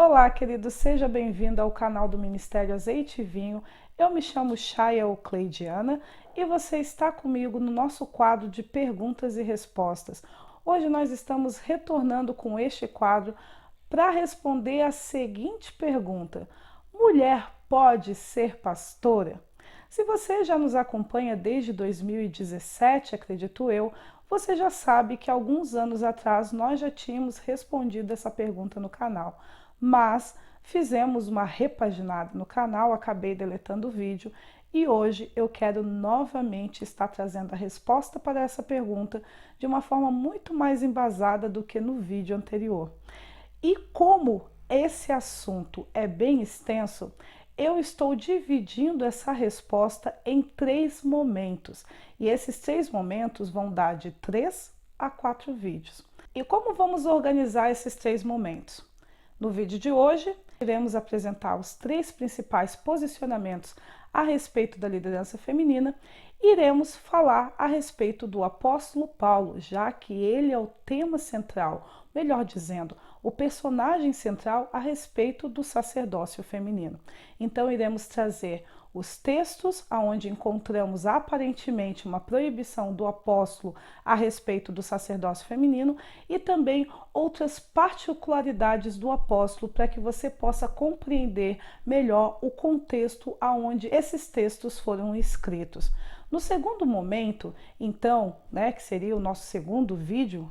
Olá, querido, seja bem-vindo ao canal do Ministério Azeite e Vinho. Eu me chamo Chaya Eucleidiana e você está comigo no nosso quadro de perguntas e respostas. Hoje nós estamos retornando com este quadro para responder a seguinte pergunta: mulher pode ser pastora? Se você já nos acompanha desde 2017, acredito eu, você já sabe que alguns anos atrás nós já tínhamos respondido essa pergunta no canal, mas fizemos uma repaginada no canal, acabei deletando o vídeo e hoje eu quero novamente estar trazendo a resposta para essa pergunta de uma forma muito mais embasada do que no vídeo anterior. E como esse assunto é bem extenso, eu estou dividindo essa resposta em 3 momentos. E esses 3 momentos vão dar de 3 a 4 vídeos. E como vamos organizar esses 3 momentos? No vídeo de hoje, iremos apresentar os 3 principais posicionamentos a respeito da liderança feminina e iremos falar a respeito do apóstolo Paulo, já que ele é o tema central, melhor dizendo, o personagem central a respeito do sacerdócio feminino. Então iremos trazer os textos onde encontramos aparentemente uma proibição do apóstolo a respeito do sacerdócio feminino e também outras particularidades do apóstolo para que você possa compreender melhor o contexto aonde esses textos foram escritos. No segundo momento, então, que seria o nosso segundo vídeo,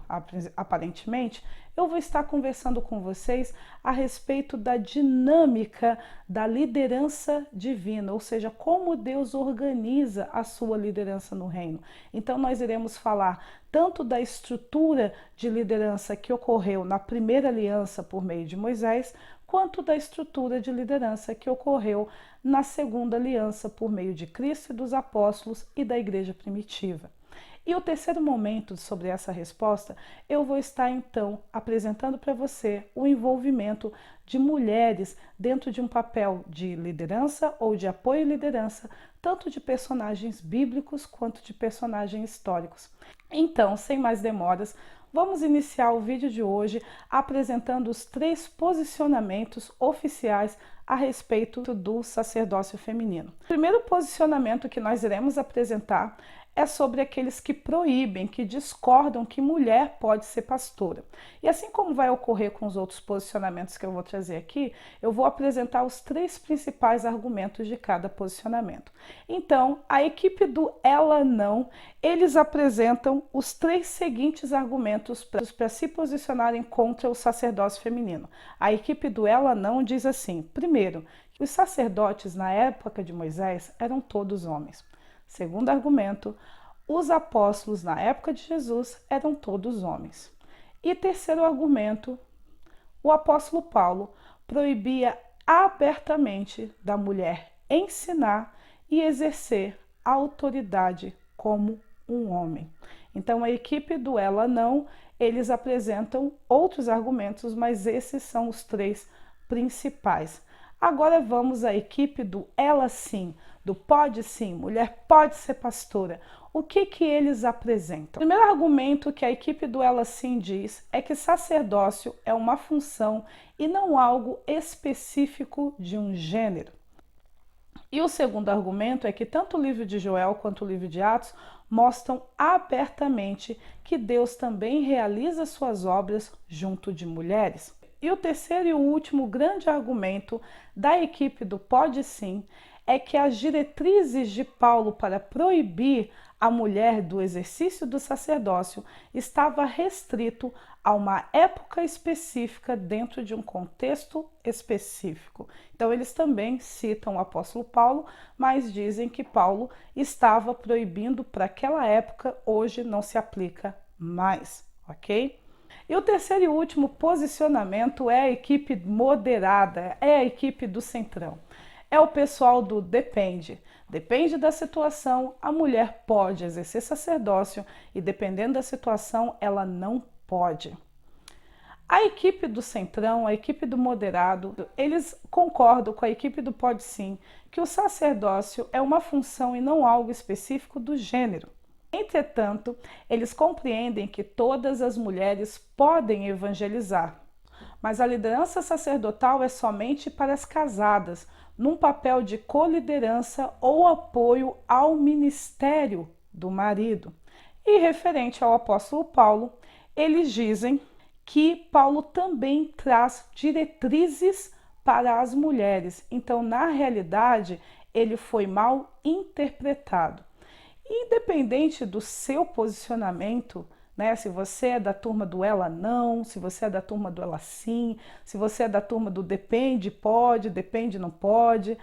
aparentemente, eu vou estar conversando com vocês a respeito da dinâmica da liderança divina, ou seja, como Deus organiza a sua liderança no reino. Então, nós iremos falar tanto da estrutura de liderança que ocorreu na primeira aliança por meio de Moisés, quanto da estrutura de liderança que ocorreu na segunda aliança por meio de Cristo e dos apóstolos e da igreja primitiva. E o terceiro momento sobre essa resposta, eu vou estar então apresentando para você o envolvimento de mulheres dentro de um papel de liderança ou de apoio à liderança, tanto de personagens bíblicos quanto de personagens históricos. Então, sem mais demoras, vamos iniciar o vídeo de hoje apresentando os 3 posicionamentos oficiais a respeito do sacerdócio feminino. O primeiro posicionamento que nós iremos apresentar é sobre aqueles que proíbem, que discordam que mulher pode ser pastora. E assim como vai ocorrer com os outros posicionamentos que eu vou trazer aqui, eu vou apresentar os 3 principais argumentos de cada posicionamento. Então, a equipe do Ela Não, eles apresentam os 3 seguintes argumentos para se posicionarem contra o sacerdócio feminino. A equipe do Ela Não diz assim: primeiro, que os sacerdotes na época de Moisés eram todos homens. Segundo argumento, os apóstolos na época de Jesus eram todos homens. E terceiro argumento, o apóstolo Paulo proibia abertamente da mulher ensinar e exercer a autoridade como um homem. Então a equipe do Ela Não, eles apresentam outros argumentos, mas esses são os 3 principais. Agora vamos à equipe do Ela Sim, do Pode Sim, mulher pode ser pastora. O que eles apresentam? O primeiro argumento que a equipe do Ela Sim diz é que sacerdócio é uma função e não algo específico de um gênero. E o segundo argumento é que tanto o livro de Joel quanto o livro de Atos mostram abertamente que Deus também realiza suas obras junto de mulheres. E o terceiro e o último grande argumento da equipe do Pode Sim é que as diretrizes de Paulo para proibir a mulher do exercício do sacerdócio estava restrito a uma época específica dentro de um contexto específico. Então eles também citam o apóstolo Paulo, mas dizem que Paulo estava proibindo para aquela época, hoje não se aplica mais, ok? E o terceiro e último posicionamento é a equipe moderada, é a equipe do centrão. É o pessoal do depende. Depende da situação, a mulher pode exercer sacerdócio e dependendo da situação, ela não pode. A equipe do centrão, a equipe do moderado, eles concordam com a equipe do Pode Sim que o sacerdócio é uma função e não algo específico do gênero. Entretanto, eles compreendem que todas as mulheres podem evangelizar. mas a liderança sacerdotal é somente para as casadas, num papel de coliderança ou apoio ao ministério do marido. E referente ao apóstolo Paulo, eles dizem que Paulo também traz diretrizes para as mulheres. Então, na realidade, ele foi mal interpretado. Independente do seu posicionamento, né? Se você é da turma do ela não, se você é da turma do ela sim, se você é da turma do depende, pode, depende, não pode,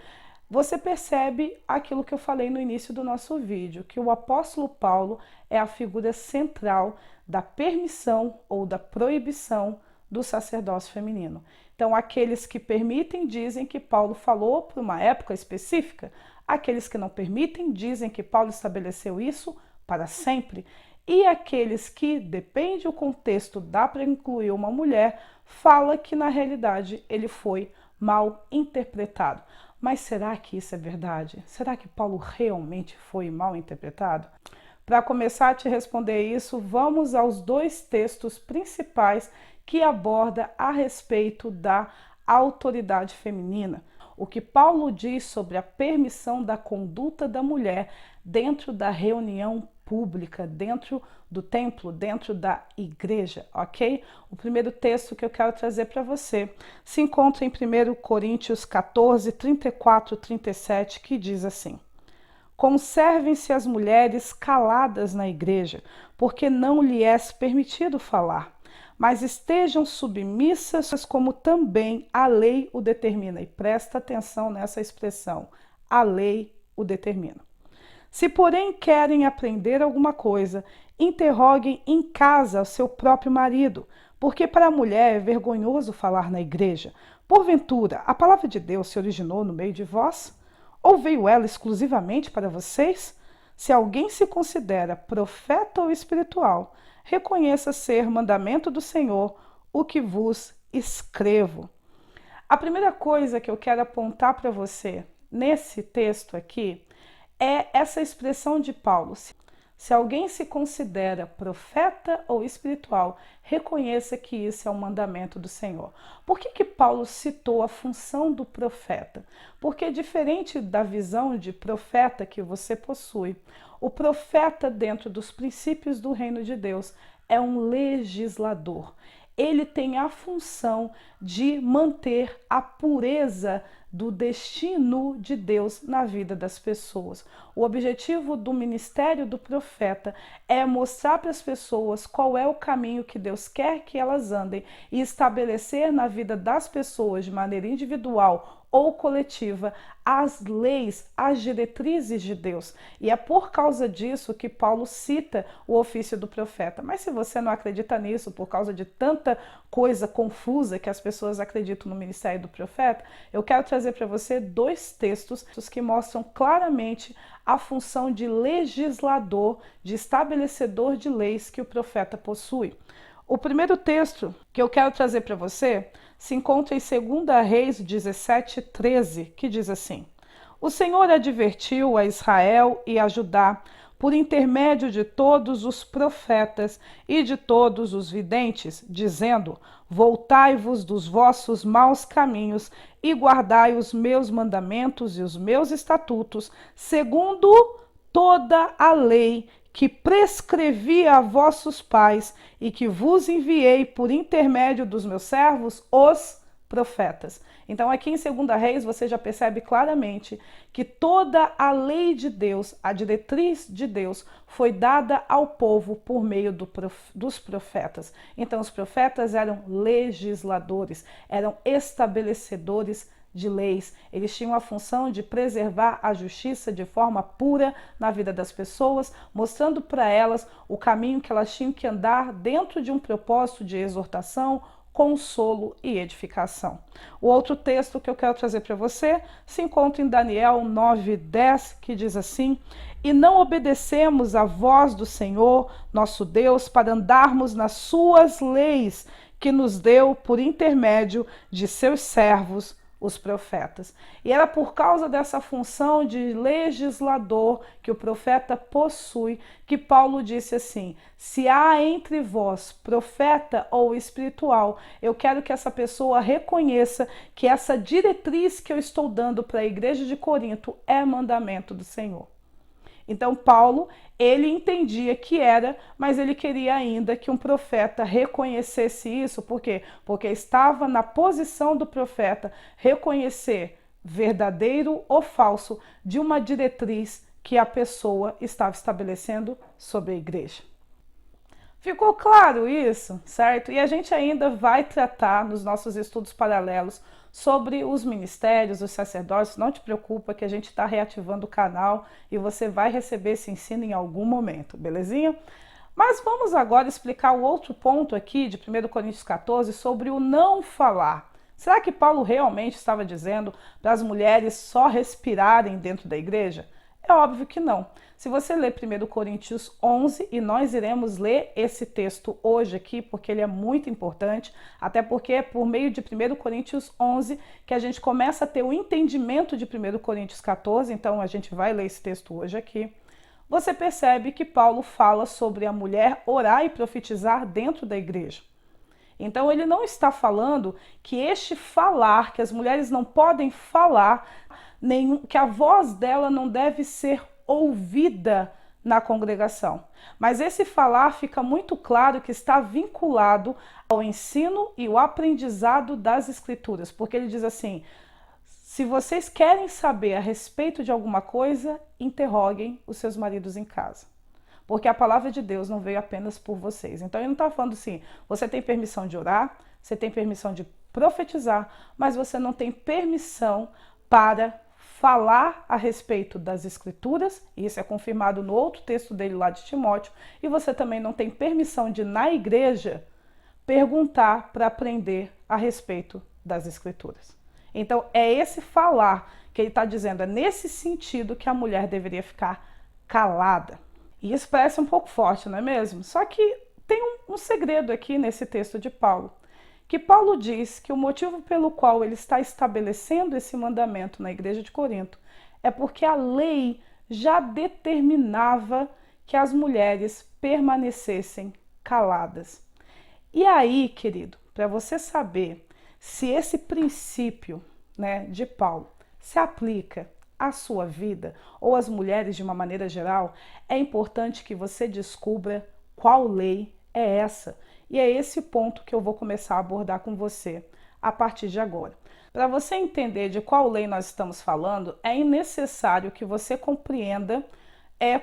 você percebe aquilo que eu falei no início do nosso vídeo, que o apóstolo Paulo é a figura central da permissão ou da proibição do sacerdócio feminino. Então, aqueles que permitem dizem que Paulo falou por uma época específica, aqueles que não permitem dizem que Paulo estabeleceu isso para sempre, e aqueles que, depende do contexto, dá para incluir uma mulher, fala que na realidade ele foi mal interpretado. Mas será que isso é verdade? Será que Paulo realmente foi mal interpretado? Para começar a te responder isso, vamos aos dois textos principais que aborda a respeito da autoridade feminina. O que Paulo diz sobre a permissão da conduta da mulher dentro da reunião pública, dentro do templo, dentro da igreja, ok? O primeiro texto que eu quero trazer para você se encontra em 1 Coríntios 14, 34, 37, que diz assim: conservem-se as mulheres caladas na igreja, porque não lhe é permitido falar, mas estejam submissas como também a lei o determina. E presta atenção nessa expressão, a lei o determina. Se, porém, querem aprender alguma coisa, interroguem em casa o seu próprio marido, porque para a mulher é vergonhoso falar na igreja. Porventura, a palavra de Deus se originou no meio de vós? Ou veio ela exclusivamente para vocês? Se alguém se considera profeta ou espiritual, reconheça ser mandamento do Senhor o que vos escrevo. A primeira coisa que eu quero apontar para você nesse texto aqui é essa expressão de Paulo. Se alguém se considera profeta ou espiritual, reconheça que isso é um mandamento do Senhor. Por que Paulo citou a função do profeta? Porque diferente da visão de profeta que você possui, o profeta, dentro dos princípios do reino de Deus, é um legislador. Ele tem a função de manter a pureza do destino de Deus na vida das pessoas. O objetivo do ministério do profeta é mostrar para as pessoas qual é o caminho que Deus quer que elas andem e estabelecer na vida das pessoas de maneira individual ou coletiva as leis, as diretrizes de Deus. E é por causa disso que Paulo cita o ofício do profeta. Mas se você não acredita nisso, por causa de tanta coisa confusa que as pessoas acreditam no ministério do profeta, eu quero trazer para você dois textos que mostram claramente a função de legislador, de estabelecedor de leis que o profeta possui. O primeiro texto que eu quero trazer para você se encontra em 2 Reis 17, 13, que diz assim: o Senhor advertiu a Israel e a Judá por intermédio de todos os profetas e de todos os videntes, dizendo: voltai-vos dos vossos maus caminhos e guardai os meus mandamentos e os meus estatutos, segundo toda a lei que prescrevi a vossos pais e que vos enviei por intermédio dos meus servos, os profetas. Então aqui em 2 Reis você já percebe claramente que toda a lei de Deus, a diretriz de Deus, foi dada ao povo por meio dos profetas. Então os profetas eram legisladores, eram estabelecedores de leis. Eles tinham a função de preservar a justiça de forma pura na vida das pessoas, mostrando para elas o caminho que elas tinham que andar dentro de um propósito de exortação, consolo e edificação. O outro texto que eu quero trazer para você se encontra em Daniel 9:10, que diz assim: e não obedecemos à voz do Senhor, nosso Deus, para andarmos nas suas leis, que nos deu por intermédio de seus servos, os profetas. E era por causa dessa função de legislador que o profeta possui que Paulo disse assim: se há entre vós profeta ou espiritual, eu quero que essa pessoa reconheça que essa diretriz que eu estou dando para a igreja de Corinto é mandamento do Senhor. Então Paulo, ele entendia que era, mas ele queria ainda que um profeta reconhecesse isso. Por quê? Porque estava na posição do profeta reconhecer verdadeiro ou falso de uma diretriz que a pessoa estava estabelecendo sobre a igreja. Ficou claro isso, certo? E a gente ainda vai tratar nos nossos estudos paralelos sobre os ministérios, os sacerdotes. Não te preocupa que a gente está reativando o canal e você vai receber esse ensino em algum momento, belezinha? Mas vamos agora explicar o outro ponto aqui de 1 Coríntios 14 sobre o não falar. Será que Paulo realmente estava dizendo para as mulheres só respirarem dentro da igreja? É óbvio que não. Se você ler 1 Coríntios 11, e nós iremos ler esse texto hoje aqui, porque ele é muito importante, até porque é por meio de 1 Coríntios 11 que a gente começa a ter o entendimento de 1 Coríntios 14, então a gente vai ler esse texto hoje aqui. Você percebe que Paulo fala sobre a mulher orar e profetizar dentro da igreja. Então ele não está falando que este falar, que as mulheres não podem falar, que a voz dela não deve ser ouvida na congregação. Mas esse falar fica muito claro que está vinculado ao ensino e o aprendizado das escrituras, porque ele diz assim: se vocês querem saber a respeito de alguma coisa, interroguem os seus maridos em casa. Porque a palavra de Deus não veio apenas por vocês. Então ele não está falando assim, você tem permissão de orar, você tem permissão de profetizar, mas você não tem permissão para falar a respeito das escrituras, e isso é confirmado no outro texto dele lá de Timóteo, e você também não tem permissão de, na igreja, perguntar para aprender a respeito das escrituras. Então é esse falar que ele está dizendo, é nesse sentido que a mulher deveria ficar calada. E isso parece um pouco forte, não é mesmo? Só que tem um segredo aqui nesse texto de Paulo, que Paulo diz que o motivo pelo qual ele está estabelecendo esse mandamento na igreja de Corinto é porque a lei já determinava que as mulheres permanecessem caladas. E aí, querido, para você saber se esse princípio, né, de Paulo se aplica à sua vida ou às mulheres de uma maneira geral, é importante que você descubra qual lei é essa. E é esse ponto que eu vou começar a abordar com você a partir de agora. Para você entender de qual lei nós estamos falando, é necessário que você compreenda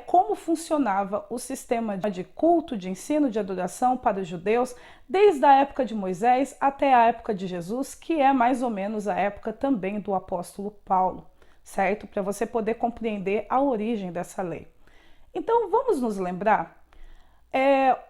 como funcionava o sistema de culto, de ensino, de adoração para os judeus, desde a época de Moisés até a época de Jesus, que é mais ou menos a época também do apóstolo Paulo, certo? Para você poder compreender a origem dessa lei. Então, vamos nos lembrar?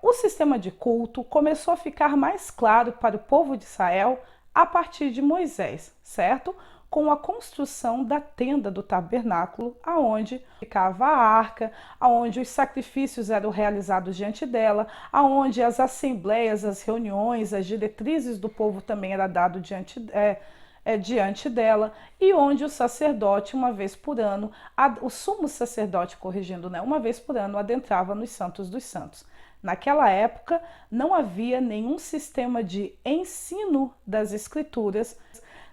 O sistema de culto começou a ficar mais claro para o povo de Israel a partir de Moisés, certo? Com a construção da tenda do tabernáculo, aonde ficava a arca, aonde os sacrifícios eram realizados diante dela, aonde as assembleias, as reuniões, as diretrizes do povo também eram dadas diante dela, e onde o sacerdote, uma vez por ano, o sumo sacerdote, uma vez por ano, adentrava nos santos dos santos. Naquela época, não havia nenhum sistema de ensino das escrituras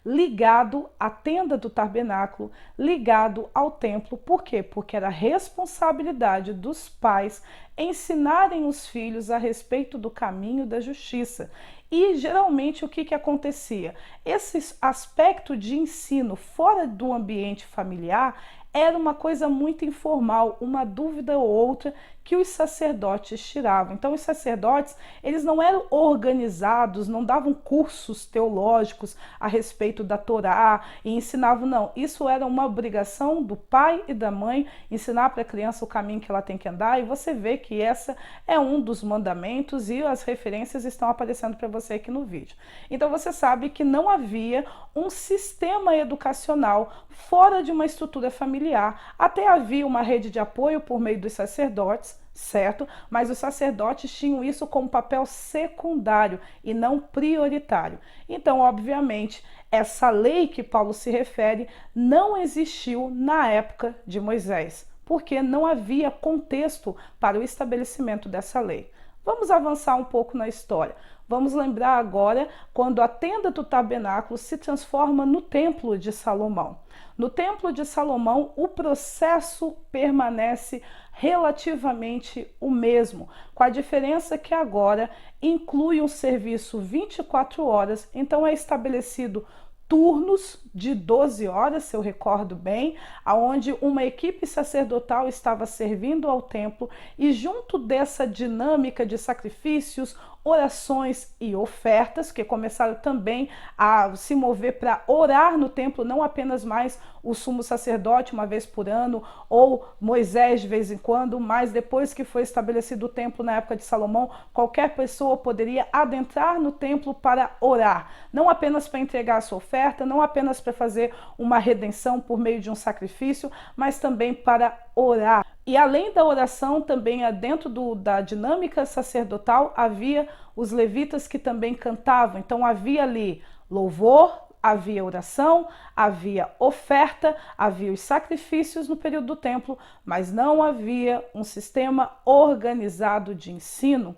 ligado à tenda do tabernáculo, ligado ao templo. Por quê? Porque era responsabilidade dos pais ensinarem os filhos a respeito do caminho da justiça. E geralmente o que acontecia? Esse aspecto de ensino fora do ambiente familiar era uma coisa muito informal, uma dúvida ou outra que os sacerdotes tiravam. Então os sacerdotes, eles não eram organizados, não davam cursos teológicos a respeito da Torá e ensinavam, não. Isso era uma obrigação do pai e da mãe ensinar para a criança o caminho que ela tem que andar, e você vê que essa é um dos mandamentos e as referências estão aparecendo para você aqui no vídeo. Então você sabe que não havia um sistema educacional fora de uma estrutura familiar. Até havia uma rede de apoio por meio dos sacerdotes, certo? Mas os sacerdotes tinham isso como papel secundário e não prioritário. Então, obviamente, essa lei que Paulo se refere não existiu na época de Moisés, porque não havia contexto para o estabelecimento dessa lei. Vamos avançar um pouco na história. Vamos lembrar agora quando a tenda do tabernáculo se transforma no templo de Salomão. No templo de Salomão, o processo permanece relativamente o mesmo, com a diferença que agora inclui um serviço 24 horas, então é estabelecido turnos de 12 horas, se eu recordo bem, aonde uma equipe sacerdotal estava servindo ao templo e junto dessa dinâmica de sacrifícios, orações e ofertas, que começaram também a se mover para orar no templo, não apenas mais o sumo sacerdote uma vez por ano ou Moisés de vez em quando, mas depois que foi estabelecido o templo na época de Salomão, qualquer pessoa poderia adentrar no templo para orar, não apenas para entregar a sua oferta, não apenas para fazer uma redenção por meio de um sacrifício, mas também para orar. E além da oração, também dentro da dinâmica sacerdotal, havia os levitas que também cantavam. Então havia ali louvor, havia oração, havia oferta, havia os sacrifícios no período do templo, mas não havia um sistema organizado de ensino.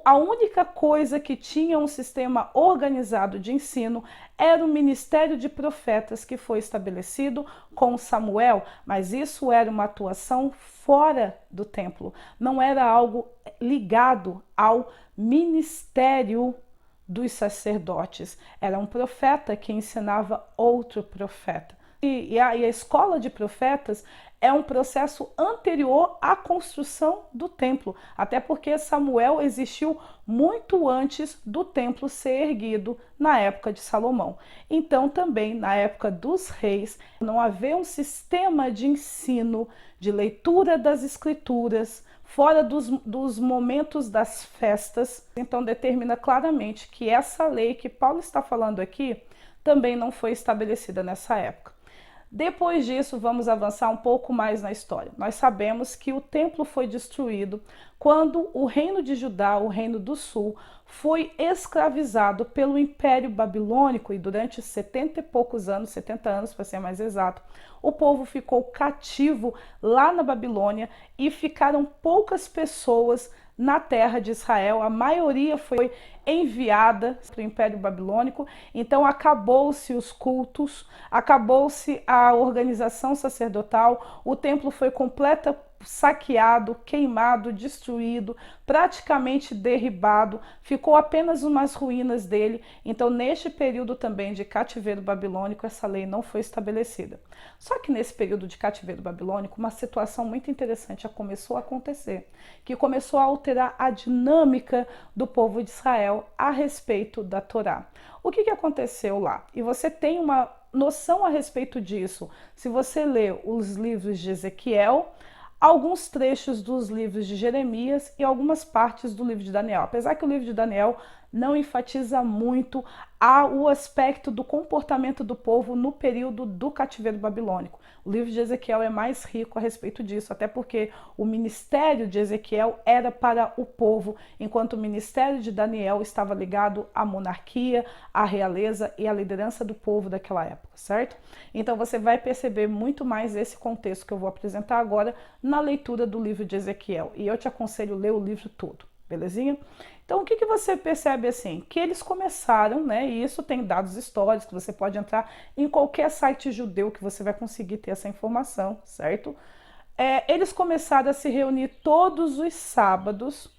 A única coisa que tinha um sistema organizado de ensino era o ministério de profetas que foi estabelecido com Samuel, mas isso era uma atuação fora do templo, não era algo ligado ao ministério dos sacerdotes. Era um profeta que ensinava outro profeta. E a escola de profetas é um processo anterior à construção do templo, até porque Samuel existiu muito antes do templo ser erguido na época de Salomão. Então, também na época dos reis, não havia um sistema de ensino, de leitura das escrituras, fora dos momentos das festas. Então, determina claramente que essa lei que Paulo está falando aqui também não foi estabelecida nessa época. Depois disso, vamos avançar um pouco mais na história. Nós sabemos que o templo foi destruído quando o reino de Judá, o reino do sul, foi escravizado pelo Império Babilônico e durante 70 e poucos anos, 70 anos para ser mais exato, o povo ficou cativo lá na Babilônia e ficaram poucas pessoas na terra de Israel, a maioria foi enviada para o Império Babilônico, então acabou-se os cultos, acabou-se a organização sacerdotal, o templo foi saqueado, queimado, destruído, praticamente derribado, ficou apenas umas ruínas dele. Então, neste período também de cativeiro babilônico, essa lei não foi estabelecida. Só que nesse período de cativeiro babilônico, uma situação muito interessante já começou a acontecer, que começou a alterar a dinâmica do povo de Israel a respeito da Torá. O que aconteceu lá? E você tem uma noção a respeito disso se você lê os livros de Ezequiel, alguns trechos dos livros de Jeremias e algumas partes do livro de Daniel. Apesar que o livro de Daniel não enfatiza muito o aspecto do comportamento do povo no período do cativeiro babilônico. O livro de Ezequiel é mais rico a respeito disso, até porque o ministério de Ezequiel era para o povo, enquanto o ministério de Daniel estava ligado à monarquia, à realeza e à liderança do povo daquela época, certo? Então você vai perceber muito mais esse contexto que eu vou apresentar agora na leitura do livro de Ezequiel. E eu te aconselho a ler o livro todo, belezinha? Então, o que você percebe assim? Que eles começaram, né? E isso tem dados históricos, que você pode entrar em qualquer site judeu que você vai conseguir ter essa informação, certo? Eles começaram a se reunir todos os sábados,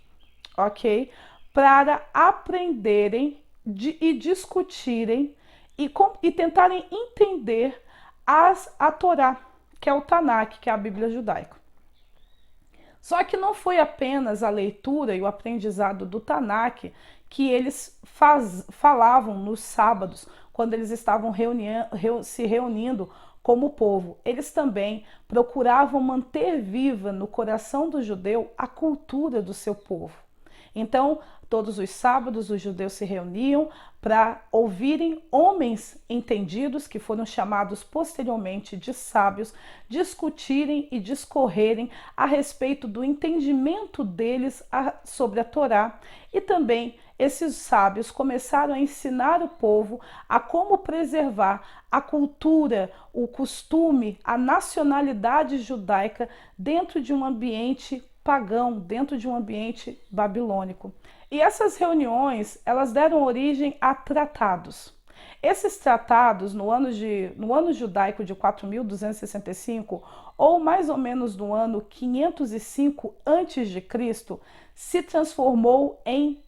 ok? Para aprenderem e discutirem e tentarem entender a Torá, que é o Tanakh, que é a Bíblia judaica. Só que não foi apenas a leitura e o aprendizado do Tanakh que eles falavam nos sábados, quando eles estavam se reunindo como povo. Eles também procuravam manter viva no coração do judeu a cultura do seu povo. Então, todos os sábados os judeus se reuniam para ouvirem homens entendidos, que foram chamados posteriormente de sábios, discutirem e discorrerem a respeito do entendimento deles sobre a Torá. E também esses sábios começaram a ensinar o povo a como preservar a cultura, o costume, a nacionalidade judaica dentro de um ambiente pagão, dentro de um ambiente babilônico. E essas reuniões, elas deram origem a tratados. Esses tratados, no ano judaico de 4.265, ou mais ou menos no ano 505 a.C., se transformou em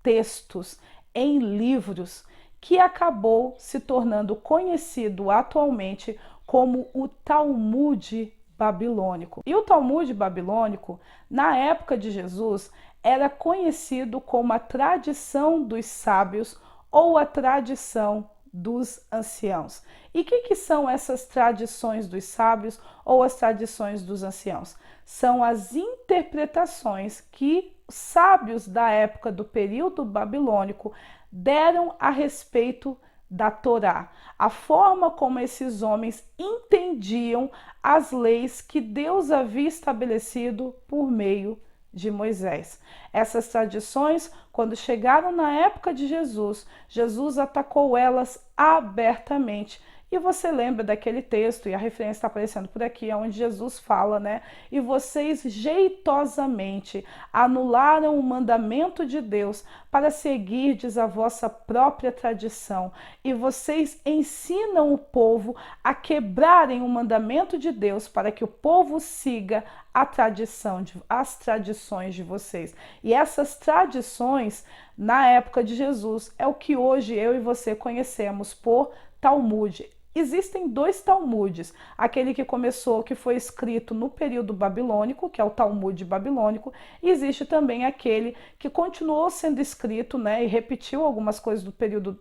textos, em livros, que acabou se tornando conhecido atualmente como o Talmud babilônico. E o Talmud babilônico, na época de Jesus, era conhecido como a tradição dos sábios ou a tradição dos anciãos. E o que são essas tradições dos sábios ou as tradições dos anciãos? São as interpretações que sábios da época do período babilônico deram a respeito da Torá, a forma como esses homens entendiam as leis que Deus havia estabelecido por meio de Moisés. Essas tradições, quando chegaram na época de Jesus, Jesus atacou elas abertamente. E você lembra daquele texto, e a referência está aparecendo por aqui, onde Jesus fala, né? E vocês jeitosamente anularam o mandamento de Deus para seguirdes a vossa própria tradição. E vocês ensinam o povo a quebrarem o mandamento de Deus para que o povo siga as tradições de vocês. E essas tradições, na época de Jesus, é o que hoje eu e você conhecemos por Talmud. Existem dois Talmudes, aquele que começou, que foi escrito no período babilônico, que é o Talmud babilônico, e existe também aquele que continuou sendo escrito, né, e repetiu algumas coisas do período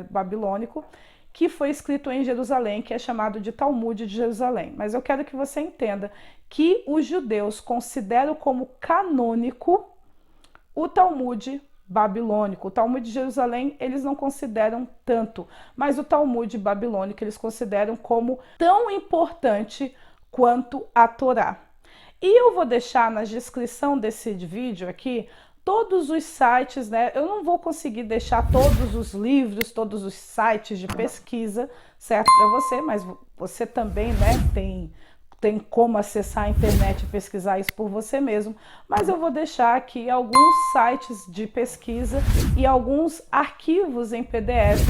babilônico, que foi escrito em Jerusalém, que é chamado de Talmud de Jerusalém. Mas eu quero que você entenda que os judeus consideram como canônico o Talmud babilônico. O Talmud de Jerusalém eles não consideram tanto, mas o Talmud babilônico eles consideram como tão importante quanto a Torá. E eu vou deixar na descrição desse vídeo aqui todos os sites, né? Eu não vou conseguir deixar todos os livros, todos os sites de pesquisa, certo, para você, mas você também, né, tem como acessar a internet e pesquisar isso por você mesmo, mas eu vou deixar aqui alguns sites de pesquisa e alguns arquivos em PDFs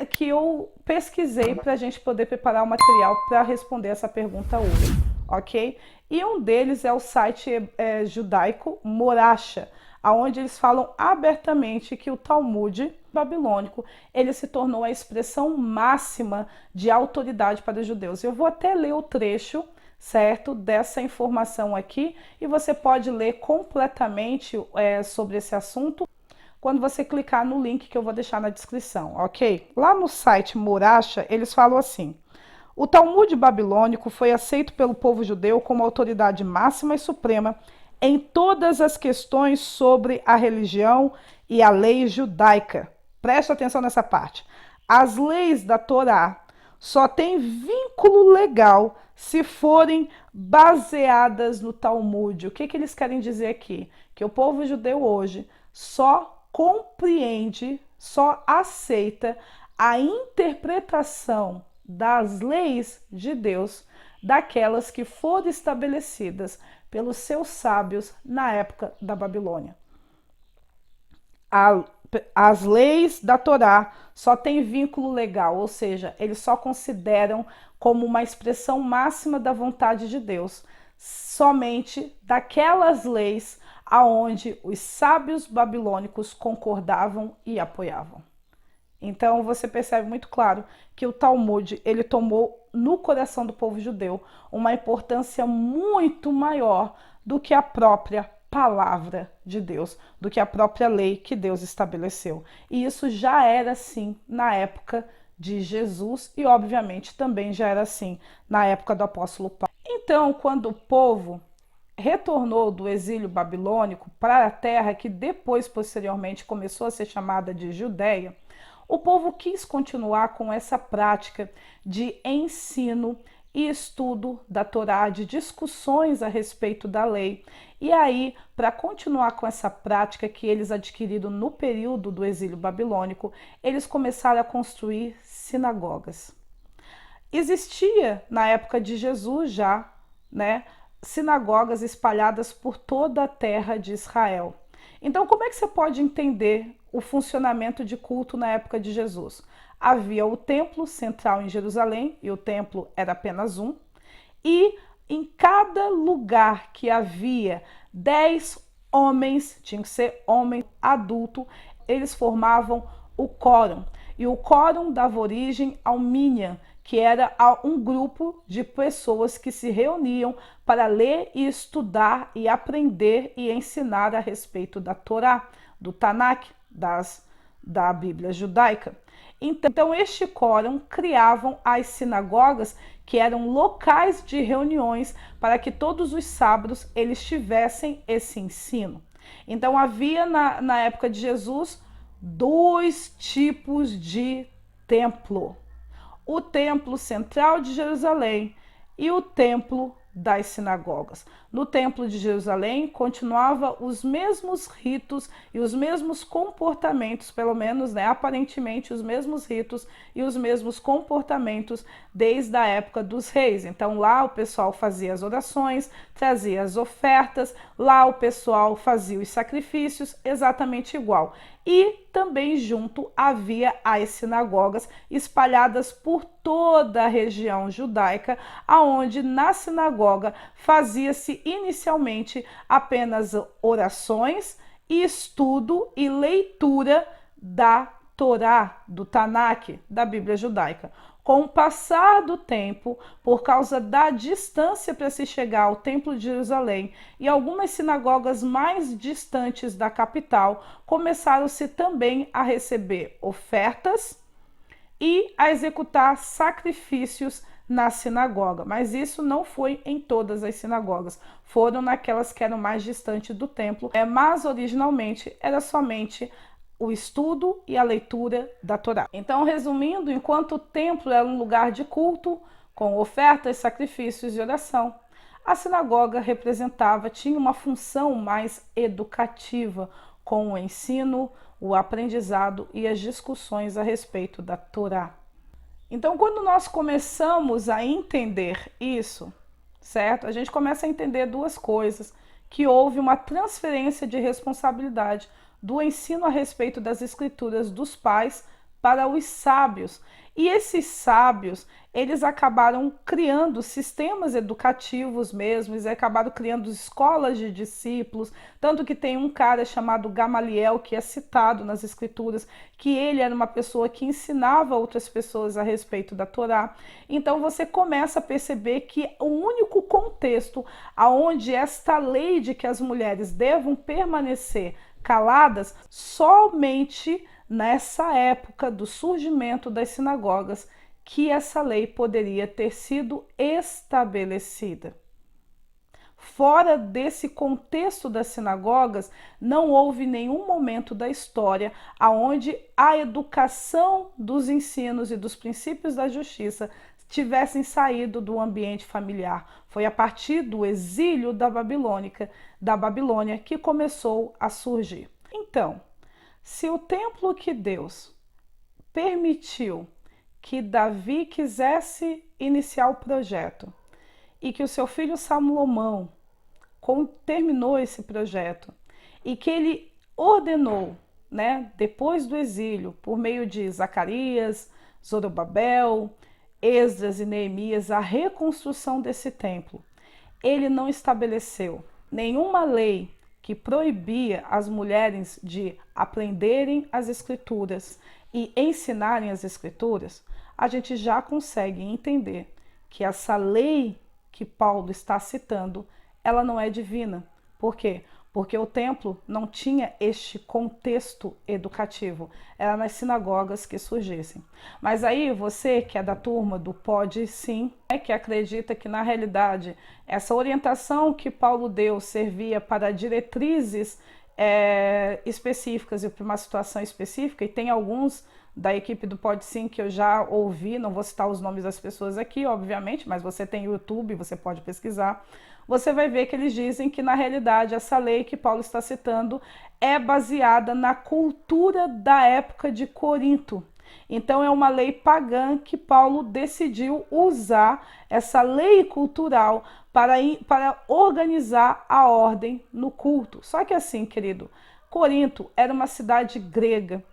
que eu pesquisei para a gente poder preparar o material para responder essa pergunta hoje, ok? E um deles é o site judaico Moracha, onde eles falam abertamente que o Talmud babilônico ele se tornou a expressão máxima de autoridade para os judeus. Eu vou até ler o trecho, certo, dessa informação aqui, e você pode ler completamente sobre esse assunto quando você clicar no link que eu vou deixar na descrição, ok? Lá no site Moracha, eles falam assim: o Talmud babilônico foi aceito pelo povo judeu como autoridade máxima e suprema em todas as questões sobre a religião e a lei judaica. Presta atenção nessa parte. As leis da Torá só têm vínculo legal se forem baseadas no Talmud. O que eles querem dizer aqui? Que o povo judeu hoje só compreende, só aceita a interpretação das leis de Deus, daquelas que foram estabelecidas pelos seus sábios na época da Babilônia. As leis da Torá só têm vínculo legal, ou seja, eles só consideram como uma expressão máxima da vontade de Deus, somente daquelas leis aonde os sábios babilônicos concordavam e apoiavam. Então você percebe muito claro que o Talmud ele tomou no coração do povo judeu uma importância muito maior do que a própria palavra de Deus, do que a própria lei que Deus estabeleceu. E isso já era assim na época de Jesus e obviamente também já era assim na época do apóstolo Paulo. Então, quando o povo retornou do exílio babilônico para a terra que depois, posteriormente, começou a ser chamada de Judéia, o povo quis continuar com essa prática de ensino e estudo da Torá, de discussões a respeito da lei. E aí, para continuar com essa prática que eles adquiriram no período do exílio babilônico, eles começaram a construir sinagogas. Existia na época de Jesus já, né, sinagogas espalhadas por toda a terra de Israel. Então, como é que você pode entender o funcionamento de culto na época de Jesus? Havia o templo central em Jerusalém, e o templo era apenas um, e em cada lugar que havia 10 homens, tinha que ser homem adulto, eles formavam o quórum. E o quórum dava origem ao minyan, que era um grupo de pessoas que se reuniam para ler e estudar e aprender e ensinar a respeito da Torá, do Tanakh, da Bíblia judaica. Então, este quórum criavam as sinagogas, que eram locais de reuniões para que todos os sábados eles tivessem esse ensino. Então, havia na época de Jesus 2 tipos de templo: o templo central de Jerusalém e o templo das sinagogas. No templo de Jerusalém continuava os mesmos ritos e os mesmos comportamentos, pelo menos, né, aparentemente os mesmos ritos e os mesmos comportamentos desde a época dos reis. Então lá o pessoal fazia as orações, trazia as ofertas, lá o pessoal fazia os sacrifícios, exatamente igual. E também junto havia as sinagogas espalhadas por toda a região judaica, aonde na sinagoga fazia-se inicialmente apenas orações, estudo e leitura da Torá, do Tanakh, da Bíblia judaica. Com o passar do tempo, por causa da distância para se chegar ao Templo de Jerusalém e algumas sinagogas mais distantes da capital, começaram-se também a receber ofertas e a executar sacrifícios na sinagoga. Mas isso não foi em todas as sinagogas, foram naquelas que eram mais distantes do templo, mas originalmente era somente o estudo e a leitura da Torá. Então, resumindo, enquanto o templo era um lugar de culto, com ofertas, sacrifícios e oração, a sinagoga tinha uma função mais educativa, com o ensino, o aprendizado e as discussões a respeito da Torá. Então, quando nós começamos a entender isso, certo? A gente começa a entender 2 coisas: que houve uma transferência de responsabilidade do ensino a respeito das escrituras dos pais para os sábios. E esses sábios, eles acabaram criando sistemas educativos mesmo, eles acabaram criando escolas de discípulos, tanto que tem um cara chamado Gamaliel, que é citado nas escrituras, que ele era uma pessoa que ensinava outras pessoas a respeito da Torá. Então você começa a perceber que o único contexto aonde esta lei de que as mulheres devam permanecer caladas, somente nessa época do surgimento das sinagogas, que essa lei poderia ter sido estabelecida. Fora desse contexto das sinagogas, não houve nenhum momento da história onde a educação dos ensinos e dos princípios da justiça tivessem saído do ambiente familiar. Foi a partir do exílio da Babilônia que começou a surgir. Então, se o templo que Deus permitiu que Davi quisesse iniciar o projeto e que o seu filho Salomão terminou esse projeto e que ele ordenou, né, depois do exílio, por meio de Zacarias, Zorobabel, Esdras e Neemias, a reconstrução desse templo, ele não estabeleceu nenhuma lei que proibia as mulheres de aprenderem as escrituras e ensinarem as escrituras, a gente já consegue entender que essa lei que Paulo está citando, ela não é divina. Por quê? porque o templo não tinha este contexto educativo, era nas sinagogas que surgissem. Mas aí você que é da turma do pode sim, que acredita que na realidade essa orientação que Paulo deu servia para diretrizes específicas e para uma situação específica, e tem alguns da equipe do Pode Sim que eu já ouvi, não vou citar os nomes das pessoas aqui, obviamente, mas você tem o YouTube, você pode pesquisar, você vai ver que eles dizem que na realidade essa lei que Paulo está citando é baseada na cultura da época de Corinto. Então é uma lei pagã que Paulo decidiu usar essa lei cultural para organizar a ordem no culto. Só que assim, querido, Corinto era uma cidade grega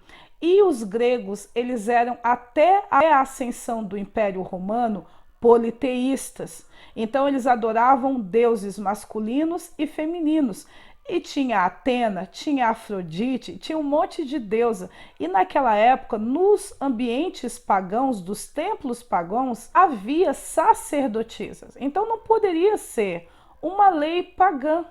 e os gregos, eles eram até a ascensão do Império Romano politeístas. Então eles adoravam deuses masculinos e femininos. E tinha Atena, tinha Afrodite, tinha um monte de deusa. E naquela época, nos ambientes pagãos, dos templos pagãos, havia sacerdotisas. Então não poderia ser uma lei pagã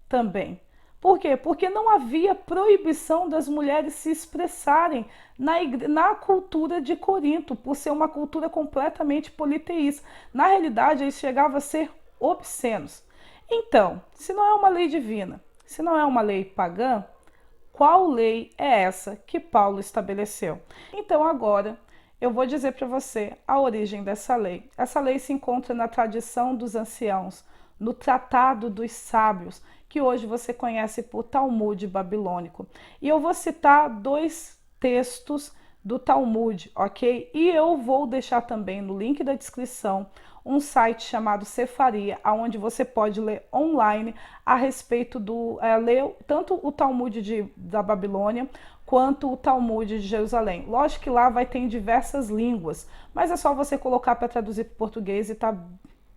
também. Por quê? Porque não havia proibição das mulheres se expressarem na cultura de Corinto, por ser uma cultura completamente politeísta. Na realidade, eles chegavam a ser obscenos. Então, se não é uma lei divina, se não é uma lei pagã, qual lei é essa que Paulo estabeleceu? Então, agora, eu vou dizer para você a origem dessa lei. Essa lei se encontra na tradição dos anciãos, no Tratado dos Sábios, que hoje você conhece por Talmud babilônico. E eu vou citar 2 textos do Talmud, ok? E eu vou deixar também no link da descrição um site chamado Sefaria, onde você pode ler online a respeito ler tanto o Talmud da Babilônia quanto o Talmud de Jerusalém. Lógico que lá vai ter em diversas línguas, mas é só você colocar para traduzir para o português e tá